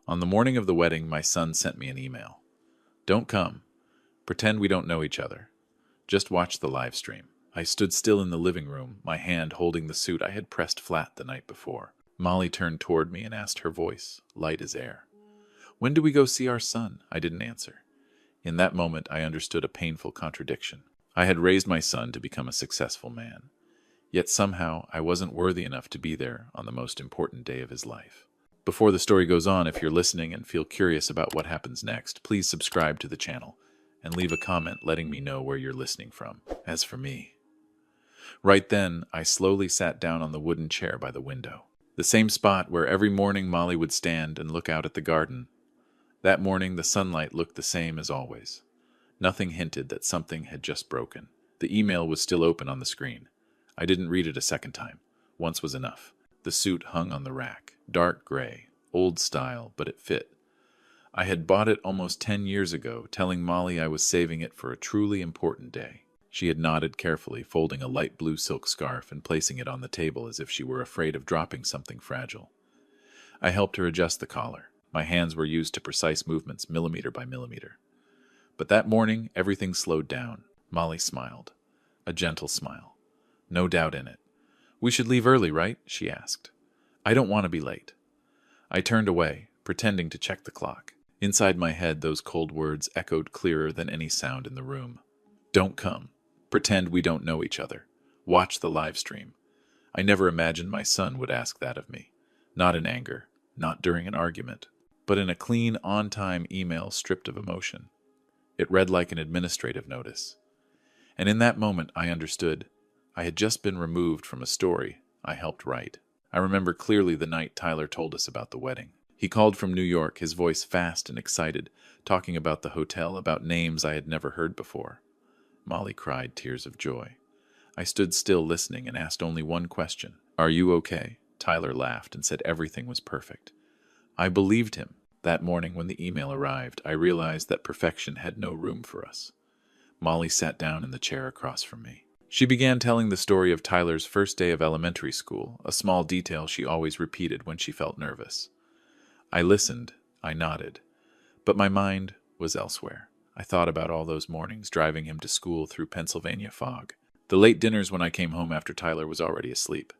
On the morning of the wedding, my son sent me an email. Don't come. Pretend we don't know each other. Just watch the live stream. I stood still in the living room, my hand holding the suit I had pressed flat the night before. Molly turned toward me and asked, her voice light as air. When do we go see our son? I didn't answer. In that moment, I understood a painful contradiction. I had raised my son to become a successful man. Yet somehow, I wasn't worthy enough to be there on the most important day of his life. Before the story goes on, if you're listening and feel curious about what happens next, please subscribe to the channel and leave a comment letting me know where you're listening from. As for me, right then, I slowly sat down on the wooden chair by the window. The same spot where every morning Molly would stand and look out at the garden. That morning, the sunlight looked the same as always. Nothing hinted that something had just broken. The email was still open on the screen. I didn't read it a second time. Once was enough. The suit hung on the rack, dark gray, old style, but it fit. I had bought it almost 10 years ago, telling Molly I was saving it for a truly important day. She had nodded carefully, folding a light blue silk scarf and placing it on the table as if she were afraid of dropping something fragile. I helped her adjust the collar. My hands were used to precise movements, millimeter by millimeter. But that morning, everything slowed down. Molly smiled. A gentle smile. No doubt in it. We should leave early, right? She asked. I don't want to be late. I turned away, pretending to check the clock. Inside my head, those cold words echoed clearer than any sound in the room. Don't come. Pretend we don't know each other. Watch the live stream. I never imagined my son would ask that of me. Not in anger, not during an argument, but in a clean, on-time email stripped of emotion. It read like an administrative notice. And in that moment, I understood. I had just been removed from a story I helped write. I remember clearly the night Tyler told us about the wedding. He called from New York, his voice fast and excited, talking about the hotel, about names I had never heard before. Molly cried tears of joy. I stood still listening and asked only one question. Are you okay? Tyler laughed and said everything was perfect. I believed him. That morning when the email arrived, I realized that perfection had no room for us. Molly sat down in the chair across from me. She began telling the story of Tyler's first day of elementary school, a small detail she always repeated when she felt nervous. I listened, I nodded, but my mind was elsewhere. I thought about all those mornings driving him to school through Pennsylvania fog. The late dinners when I came home after Tyler was already asleep.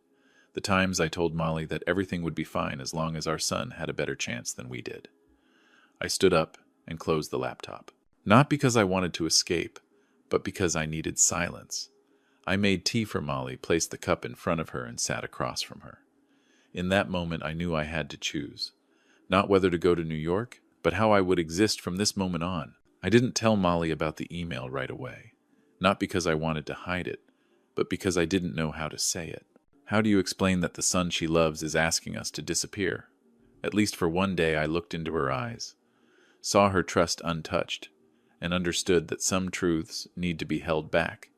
The times I told Molly that everything would be fine as long as our son had a better chance than we did. I stood up and closed the laptop. Not because I wanted to escape, but because I needed silence. I made tea for Molly, placed the cup in front of her, and sat across from her. In that moment, I knew I had to choose. Not whether to go to New York, but how I would exist from this moment on. I didn't tell Molly about the email right away. Not because I wanted to hide it, but because I didn't know how to say it. How do you explain that the son she loves is asking us to disappear? At least for one day I looked into her eyes, saw her trust untouched, and understood that some truths need to be held back,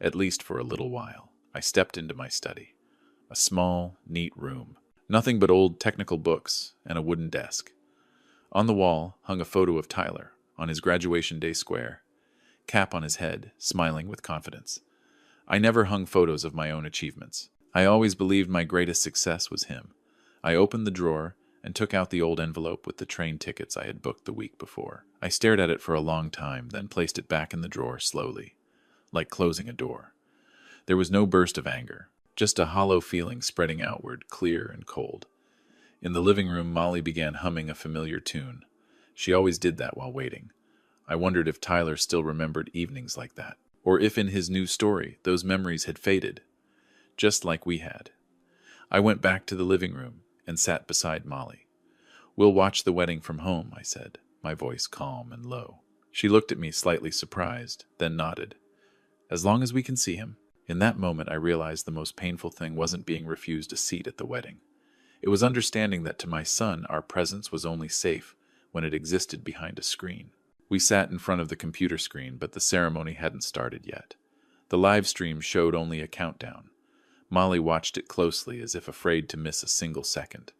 at least for a little while. I stepped into my study. A small, neat room. Nothing but old technical books and a wooden desk. On the wall hung a photo of Tyler, on his graduation day square, cap on his head, smiling with confidence. I never hung photos of my own achievements. I always believed my greatest success was him. I opened the drawer and took out the old envelope with the train tickets I had booked the week before. I stared at it for a long time, then placed it back in the drawer slowly, like closing a door. There was no burst of anger, just a hollow feeling spreading outward, clear and cold. In the living room, Molly began humming a familiar tune. She always did that while waiting. I wondered if Tyler still remembered evenings like that, or if in his new story those memories had faded, just like we had. I went back to the living room and sat beside Molly. We'll watch the wedding from home, I said, my voice calm and low. She looked at me slightly surprised, then nodded. As long as we can see him. In that moment, I realized the most painful thing wasn't being refused a seat at the wedding. It was understanding that to my son, our presence was only safe when it existed behind a screen. We sat in front of the computer screen, but the ceremony hadn't started yet. The live stream showed only a countdown. Molly watched it closely, as if afraid to miss a single second.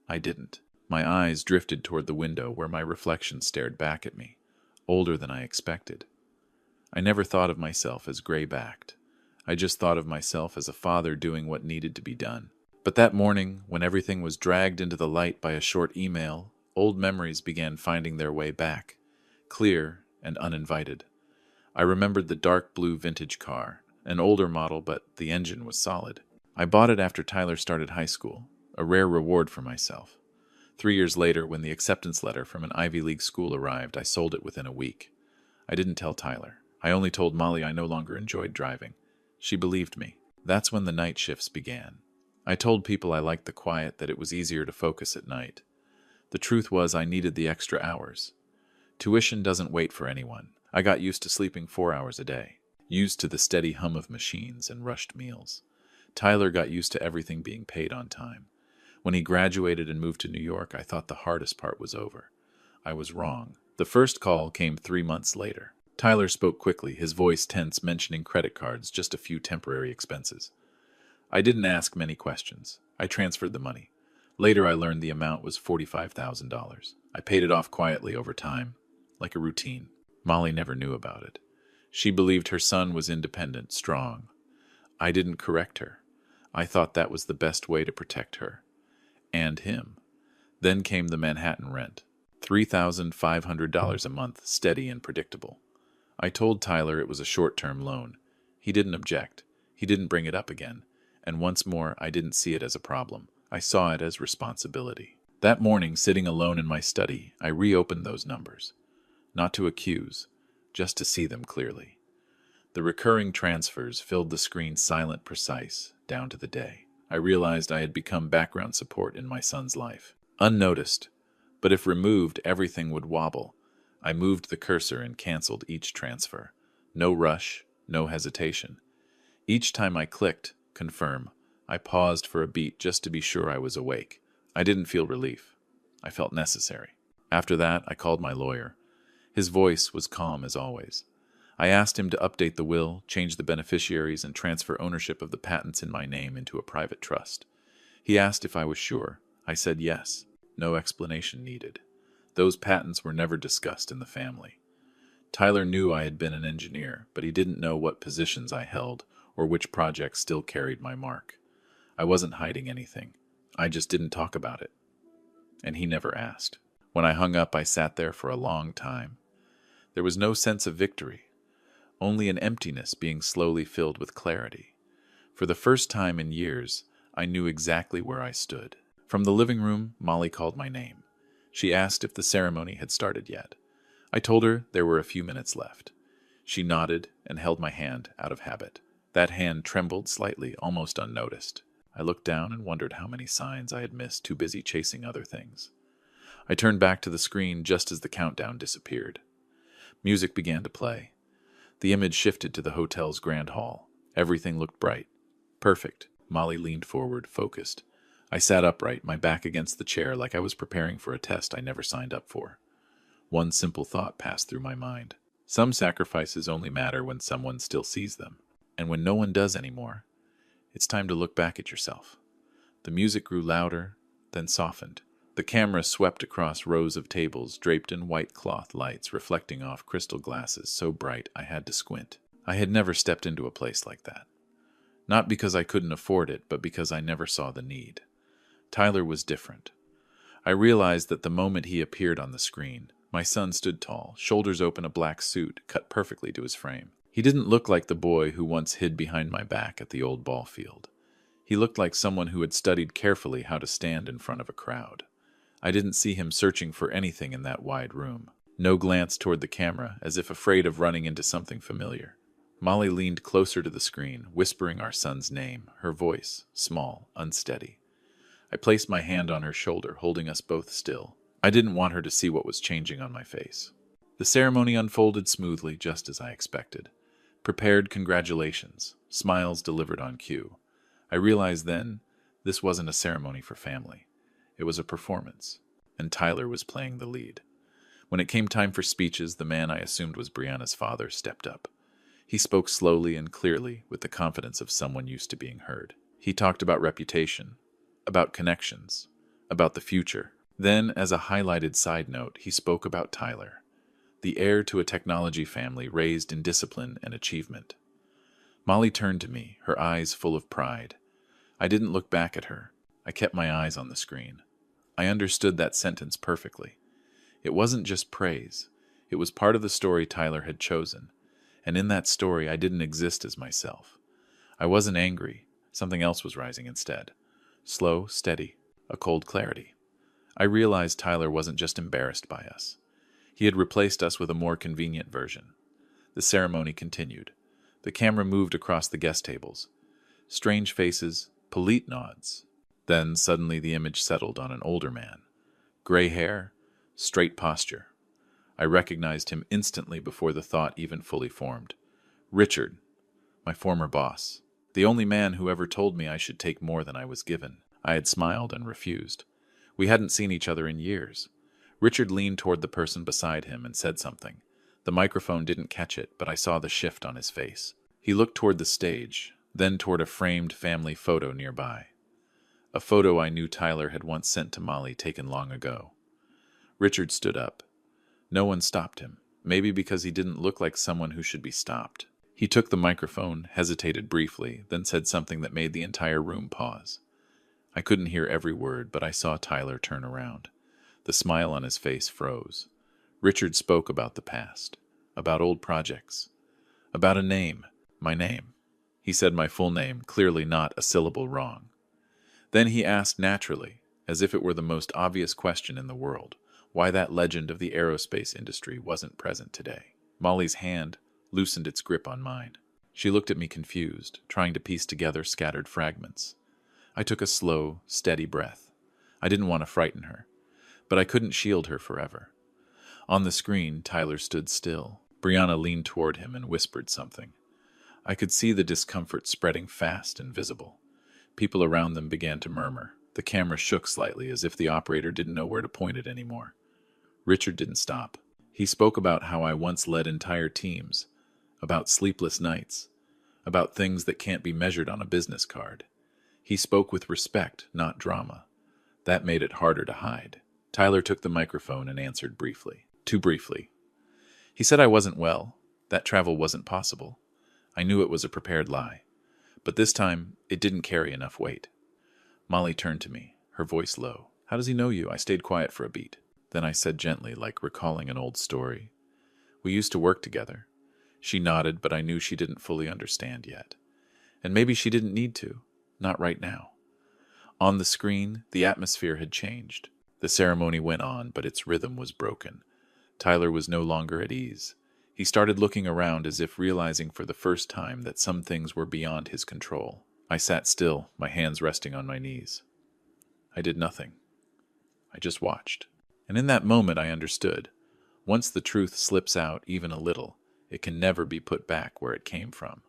I didn't. My eyes drifted toward the window where my reflection stared back at me, older than I expected. I never thought of myself as gray-backed. I just thought of myself as a father doing what needed to be done. But that morning, when everything was dragged into the light by a short email, Old memories began finding their way back, clear and uninvited. I remembered the dark blue vintage car, an older model, but the engine was solid. I bought it after Tyler started high school, a rare reward for myself. 3 years later, when the acceptance letter from an Ivy League school arrived, I sold it within a week. I didn't tell Tyler. I only told Molly I no longer enjoyed driving. She believed me. That's when the night shifts began. I told people I liked the quiet, that it was easier to focus at night. The truth was I needed the extra hours. Tuition doesn't wait for anyone. I got used to sleeping 4 hours a day, used to the steady hum of machines and rushed meals. Tyler got used to everything being paid on time. When he graduated and moved to New York, I thought the hardest part was over. I was wrong. The first call came 3 months later. Tyler spoke quickly, his voice tense, mentioning credit cards, just a few temporary expenses. I didn't ask many questions. I transferred the money. Later, I learned the amount was $45,000. I paid it off quietly over time, like a routine. Molly never knew about it. She believed her son was independent, strong. I didn't correct her. I thought that was the best way to protect her. And him. Then came the Manhattan rent. $3,500 a month, steady and predictable. I told Tyler it was a short-term loan. He didn't object. He didn't bring it up again. And once more, I didn't see it as a problem. I saw it as responsibility. That morning, sitting alone in my study, I reopened those numbers. Not to accuse, just to see them clearly. The recurring transfers filled the screen silent, precise, down to the day. I realized I had become background support in my son's life. Unnoticed, but if removed, everything would wobble. I moved the cursor and canceled each transfer. No rush, no hesitation. Each time I clicked, confirm, I paused for a beat just to be sure I was awake. I didn't feel relief. I felt necessary. After that, I called my lawyer. His voice was calm as always. I asked him to update the will, change the beneficiaries, and transfer ownership of the patents in my name into a private trust. He asked if I was sure. I said yes. No explanation needed. Those patents were never discussed in the family. Tyler knew I had been an engineer, but he didn't know what positions I held or which projects still carried my mark. I wasn't hiding anything. I just didn't talk about it. And he never asked. When I hung up, I sat there for a long time. There was no sense of victory, only an emptiness being slowly filled with clarity. For the first time in years, I knew exactly where I stood. From the living room, Molly called my name. She asked if the ceremony had started yet. I told her there were a few minutes left. She nodded and held my hand out of habit. That hand trembled slightly, almost unnoticed. I looked down and wondered how many signs I had missed, too busy chasing other things. I turned back to the screen just as the countdown disappeared. Music began to play. The image shifted to the hotel's grand hall. Everything looked bright. Perfect. Molly leaned forward, focused. I sat upright, my back against the chair like I was preparing for a test I never signed up for. One simple thought passed through my mind. Some sacrifices only matter when someone still sees them. And when no one does anymore, it's time to look back at yourself. The music grew louder, then softened. The camera swept across rows of tables draped in white cloth lights reflecting off crystal glasses so bright I had to squint. I had never stepped into a place like that. Not because I couldn't afford it, but because I never saw the need. Tyler was different. I realized that the moment he appeared on the screen, my son stood tall, shoulders open, a black suit cut perfectly to his frame. He didn't look like the boy who once hid behind my back at the old ball field. He looked like someone who had studied carefully how to stand in front of a crowd. I didn't see him searching for anything in that wide room. No glance toward the camera, as if afraid of running into something familiar. Molly leaned closer to the screen, whispering our son's name, her voice small, unsteady. I placed my hand on her shoulder, holding us both still. I didn't want her to see what was changing on my face. The ceremony unfolded smoothly, just as I expected. Prepared congratulations, smiles delivered on cue. I realized then this wasn't a ceremony for family. It was a performance, and Tyler was playing the lead. When it came time for speeches, the man I assumed was Brianna's father stepped up. He spoke slowly and clearly, with the confidence of someone used to being heard. He talked about reputation, about connections, about the future. Then, as a highlighted side note, he spoke about Tyler, the heir to a technology family raised in discipline and achievement. Molly turned to me, her eyes full of pride. I didn't look back at her. I kept my eyes on the screen. I understood that sentence perfectly. It wasn't just praise. It was part of the story Tyler had chosen. And in that story, I didn't exist as myself. I wasn't angry. Something else was rising instead. Slow, steady, a cold clarity. I realized Tyler wasn't just embarrassed by us. He had replaced us with a more convenient version. The ceremony continued. The camera moved across the guest tables. Strange faces, polite nods. Then suddenly the image settled on an older man. Gray hair, straight posture. I recognized him instantly before the thought even fully formed. Richard, my former boss. The only man who ever told me I should take more than I was given. I had smiled and refused. We hadn't seen each other in years. Richard leaned toward the person beside him and said something. The microphone didn't catch it, but I saw the shift on his face. He looked toward the stage, then toward a framed family photo nearby. A photo I knew Tyler had once sent to Molly, taken long ago. Richard stood up. No one stopped him, maybe because he didn't look like someone who should be stopped. He took the microphone, hesitated briefly, then said something that made the entire room pause. I couldn't hear every word, but I saw Tyler turn around. The smile on his face froze. Richard spoke about the past, about old projects, about a name, my name. He said my full name, clearly not a syllable wrong. Then he asked naturally, as if it were the most obvious question in the world, why that legend of the aerospace industry wasn't present today. Molly's hand loosened its grip on mine. She looked at me confused, trying to piece together scattered fragments. I took a slow, steady breath. I didn't want to frighten her, but I couldn't shield her forever. On the screen, Tyler stood still. Brianna leaned toward him and whispered something. I could see the discomfort spreading fast and visible. People around them began to murmur. The camera shook slightly, as if the operator didn't know where to point it anymore. Richard didn't stop. He spoke about how I once led entire teams, about sleepless nights, about things that can't be measured on a business card. He spoke with respect, not drama. That made it harder to hide. Tyler took the microphone and answered briefly. Too briefly. He said I wasn't well, that travel wasn't possible. I knew it was a prepared lie. But this time, it didn't carry enough weight. Molly turned to me, her voice low. How does he know you? I stayed quiet for a beat. Then I said gently, like recalling an old story. We used to work together. She nodded, but I knew she didn't fully understand yet. And maybe she didn't need to. Not right now. On the screen, the atmosphere had changed. The ceremony went on, but its rhythm was broken. Tyler was no longer at ease. He started looking around as if realizing for the first time that some things were beyond his control. I sat still, my hands resting on my knees. I did nothing. I just watched. And in that moment I understood. Once the truth slips out even a little, it can never be put back where it came from.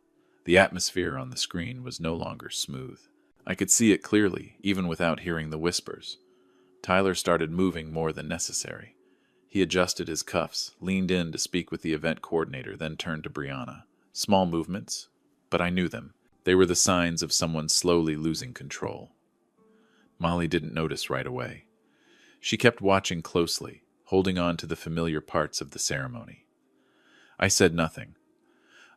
The atmosphere on the screen was no longer smooth. I could see it clearly, even without hearing the whispers. Tyler started moving more than necessary. He adjusted his cuffs, leaned in to speak with the event coordinator, then turned to Brianna. Small movements, but I knew them. They were the signs of someone slowly losing control. Molly didn't notice right away. She kept watching closely, holding on to the familiar parts of the ceremony. I said nothing.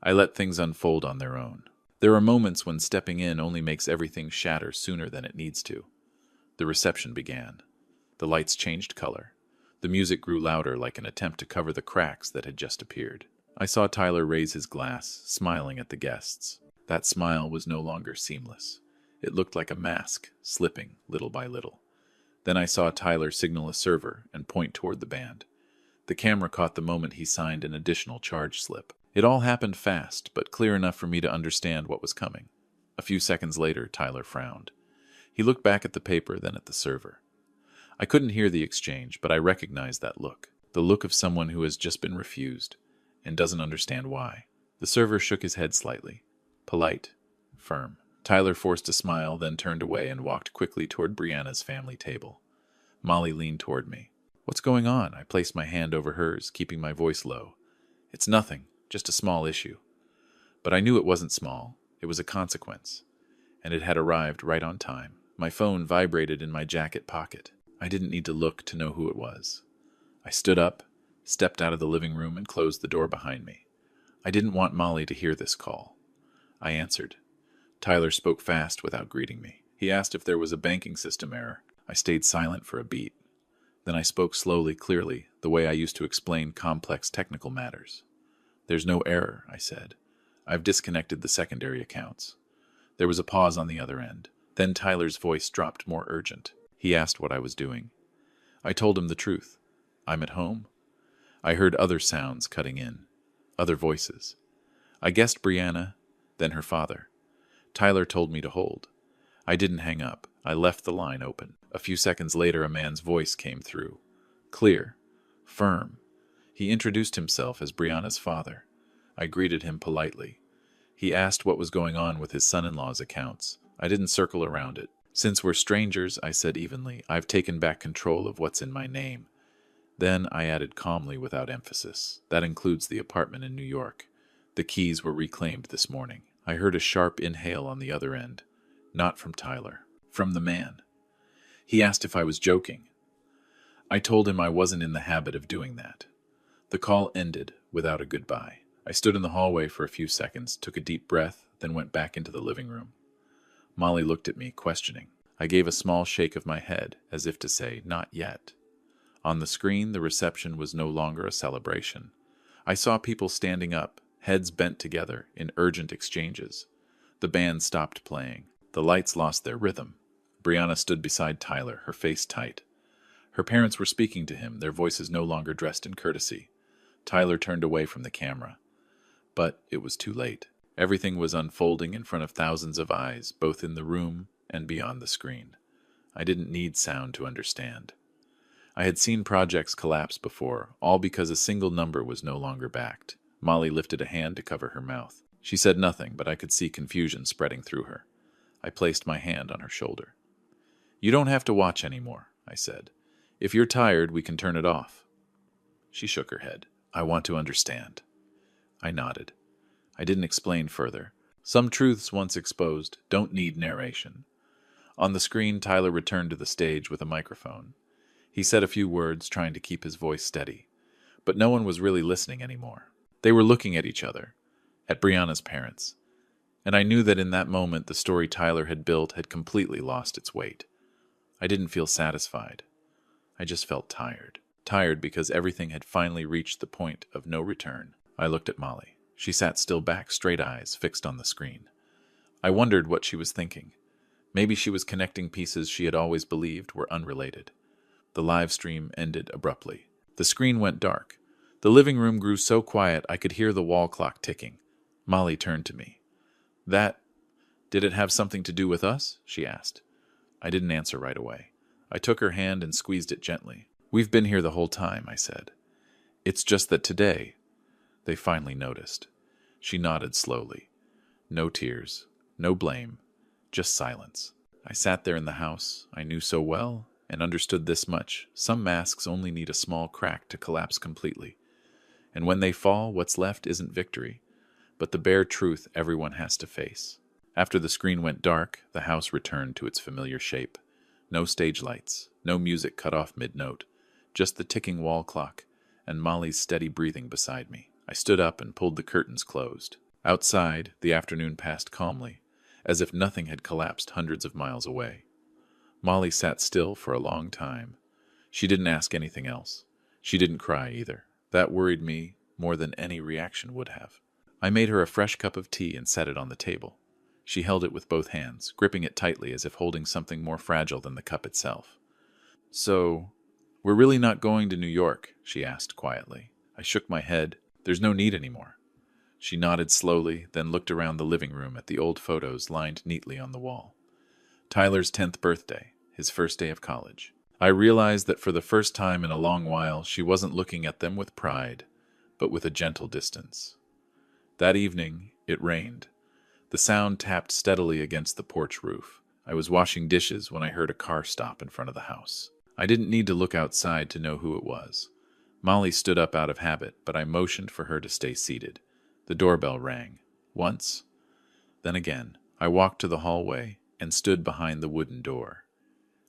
I let things unfold on their own. There are moments when stepping in only makes everything shatter sooner than it needs to. The reception began. The lights changed color. The music grew louder, like an attempt to cover the cracks that had just appeared. I saw Tyler raise his glass, smiling at the guests. That smile was no longer seamless. It looked like a mask, slipping little by little. Then I saw Tyler signal a server and point toward the band. The camera caught the moment he signed an additional charge slip. It all happened fast, but clear enough for me to understand what was coming. A few seconds later, Tyler frowned. He looked back at the paper, then at the server. I couldn't hear the exchange, but I recognized that look. The look of someone who has just been refused, and doesn't understand why. The server shook his head slightly. Polite, firm. Tyler forced a smile, then turned away and walked quickly toward Brianna's family table. Molly leaned toward me. What's going on? I placed my hand over hers, keeping my voice low. It's nothing, just a small issue. But I knew it wasn't small. It was a consequence. And it had arrived right on time. My phone vibrated in my jacket pocket. I didn't need to look to know who it was. I stood up, stepped out of the living room, and closed the door behind me. I didn't want Molly to hear this call. I answered. Tyler spoke fast without greeting me. He asked if there was a banking system error. I stayed silent for a beat. Then I spoke slowly, clearly, the way I used to explain complex technical matters. "There's no error," I said. "I've disconnected the secondary accounts." There was a pause on the other end. Then Tyler's voice dropped more urgent. He asked what I was doing. I told him the truth. "I'm at home." I heard other sounds cutting in. Other voices. I guessed Brianna, then her father. Tyler told me to hold. I didn't hang up. I left the line open. A few seconds later, a man's voice came through. Clear. Firm. He introduced himself as Brianna's father. I greeted him politely. He asked what was going on with his son-in-law's accounts. I didn't circle around it. "Since we're strangers," I said evenly, "I've taken back control of what's in my name." Then I added calmly without emphasis, "That includes the apartment in New York. The keys were reclaimed this morning." I heard a sharp inhale on the other end. Not from Tyler. From the man. He asked if I was joking. I told him I wasn't in the habit of doing that. The call ended without a goodbye. I stood in the hallway for a few seconds, took a deep breath, then went back into the living room. Molly looked at me, questioning. I gave a small shake of my head, as if to say, "Not yet." On the screen, the reception was no longer a celebration. I saw people standing up, heads bent together, in urgent exchanges. The band stopped playing. The lights lost their rhythm. Brianna stood beside Tyler, her face tight. Her parents were speaking to him, their voices no longer dressed in courtesy. Tyler turned away from the camera. But it was too late. Everything was unfolding in front of thousands of eyes, both in the room and beyond the screen. I didn't need sound to understand. I had seen projects collapse before, all because a single number was no longer backed. Molly lifted a hand to cover her mouth. She said nothing, but I could see confusion spreading through her. I placed my hand on her shoulder. "You don't have to watch anymore," I said. "If you're tired, we can turn it off." She shook her head. "I want to understand." I nodded. I didn't explain further. Some truths once exposed don't need narration. On the screen, Tyler returned to the stage with a microphone. He said a few words, trying to keep his voice steady. But no one was really listening anymore. They were looking at each other, at Brianna's parents. And I knew that in that moment the story Tyler had built had completely lost its weight. I didn't feel satisfied. I just felt tired. Tired because everything had finally reached the point of no return. I looked at Molly. She sat still back, straight eyes fixed on the screen. I wondered what she was thinking. Maybe she was connecting pieces she had always believed were unrelated. The live stream ended abruptly. The screen went dark. The living room grew so quiet I could hear the wall clock ticking. Molly turned to me. Did it have something to do with us?" she asked. I didn't answer right away. I took her hand and squeezed it gently. "We've been here the whole time," I said. "It's just that today..." They finally noticed. She nodded slowly. No tears, no blame, just silence. I sat there in the house I knew so well and understood this much. Some masks only need a small crack to collapse completely. And when they fall, what's left isn't victory, but the bare truth everyone has to face. After the screen went dark, the house returned to its familiar shape. No stage lights, no music cut off mid-note, just the ticking wall clock and Molly's steady breathing beside me. I stood up and pulled the curtains closed. Outside, the afternoon passed calmly, as if nothing had collapsed hundreds of miles away. Molly sat still for a long time. She didn't ask anything else. She didn't cry either. That worried me more than any reaction would have. I made her a fresh cup of tea and set it on the table. She held it with both hands, gripping it tightly as if holding something more fragile than the cup itself. "So, we're really not going to New York?" she asked quietly. I shook my head. "There's no need anymore." She nodded slowly, then looked around the living room at the old photos lined neatly on the wall. Tyler's 10th birthday, his first day of college. I realized that for the first time in a long while, she wasn't looking at them with pride, but with a gentle distance. That evening, it rained. The sound tapped steadily against the porch roof. I was washing dishes when I heard a car stop in front of the house. I didn't need to look outside to know who it was. Molly stood up out of habit, but I motioned for her to stay seated. The doorbell rang. Once, then again. I walked to the hallway and stood behind the wooden door.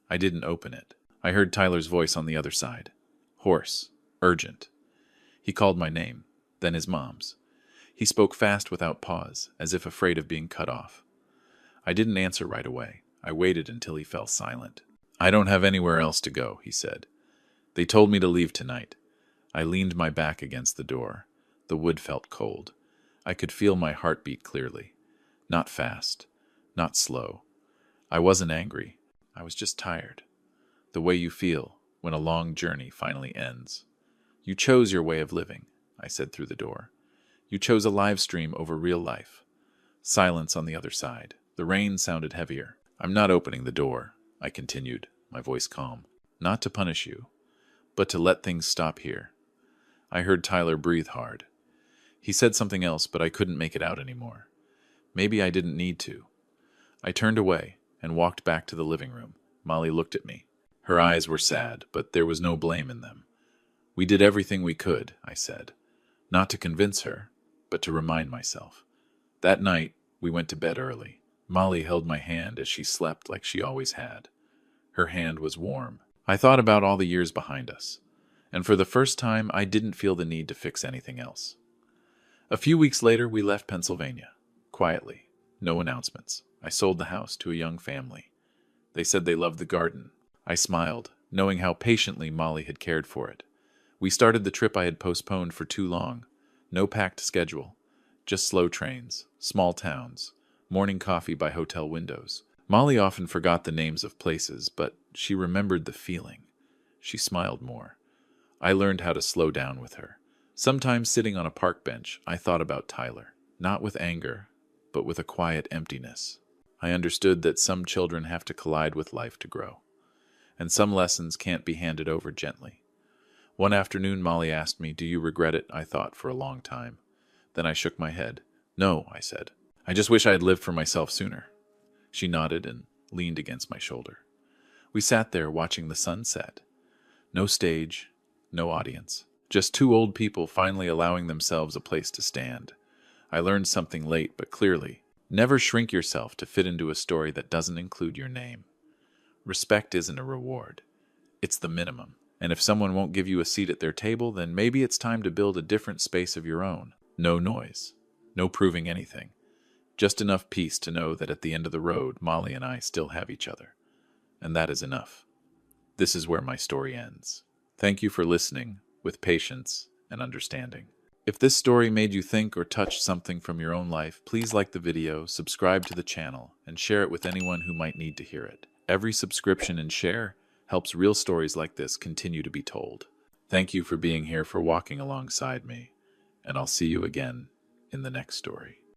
I didn't open it. I heard Tyler's voice on the other side. Hoarse, urgent. He called my name, then his mom's. He spoke fast without pause, as if afraid of being cut off. I didn't answer right away. I waited until he fell silent. I don't have anywhere else to go, he said. They told me to leave tonight. I leaned my back against the door. The wood felt cold. I could feel my heartbeat clearly. Not fast, not slow. I wasn't angry. I was just tired. The way you feel when a long journey finally ends. You chose your way of living, I said through the door. You chose a live stream over real life. Silence on the other side. The rain sounded heavier. I'm not opening the door, I continued, my voice calm. Not to punish you, but to let things stop here. I heard Tyler breathe hard. He said something else, but I couldn't make it out anymore. Maybe I didn't need to. I turned away and walked back to the living room. Molly looked at me. Her eyes were sad, but there was no blame in them. We did everything we could, I said. Not to convince her, but to remind myself. That night, we went to bed early. Molly held my hand as she slept like she always had. Her hand was warm. I thought about all the years behind us, and for the first time, I didn't feel the need to fix anything else. A few weeks later, we left Pennsylvania. Quietly. No announcements. I sold the house to a young family. They said they loved the garden. I smiled, knowing how patiently Molly had cared for it. We started the trip I had postponed for too long. No packed schedule. Just slow trains, small towns, morning coffee by hotel windows. Molly often forgot the names of places, but she remembered the feeling. She smiled more. I learned how to slow down with her. Sometimes sitting on a park bench, I thought about Tyler, not with anger, but with a quiet emptiness. I understood that some children have to collide with life to grow, and some lessons can't be handed over gently. One afternoon, Molly asked me, "Do you regret it?" I thought for a long time. Then I shook my head. "No," I said. "I just wish I had lived for myself sooner." She nodded and leaned against my shoulder. We sat there watching the sun set. No stage, no audience. Just two old people finally allowing themselves a place to stand. I learned something late but clearly. Never shrink yourself to fit into a story that doesn't include your name. Respect isn't a reward. It's the minimum. And if someone won't give you a seat at their table, then maybe it's time to build a different space of your own. No noise. No proving anything. Just enough peace to know that at the end of the road, Molly and I still have each other. And that is enough. This is where my story ends. Thank you for listening with patience and understanding. If this story made you think or touch something from your own life, please like the video, subscribe to the channel, and share it with anyone who might need to hear it. Every subscription and share helps real stories like this continue to be told. Thank you for being here, for walking alongside me, and I'll see you again in the next story.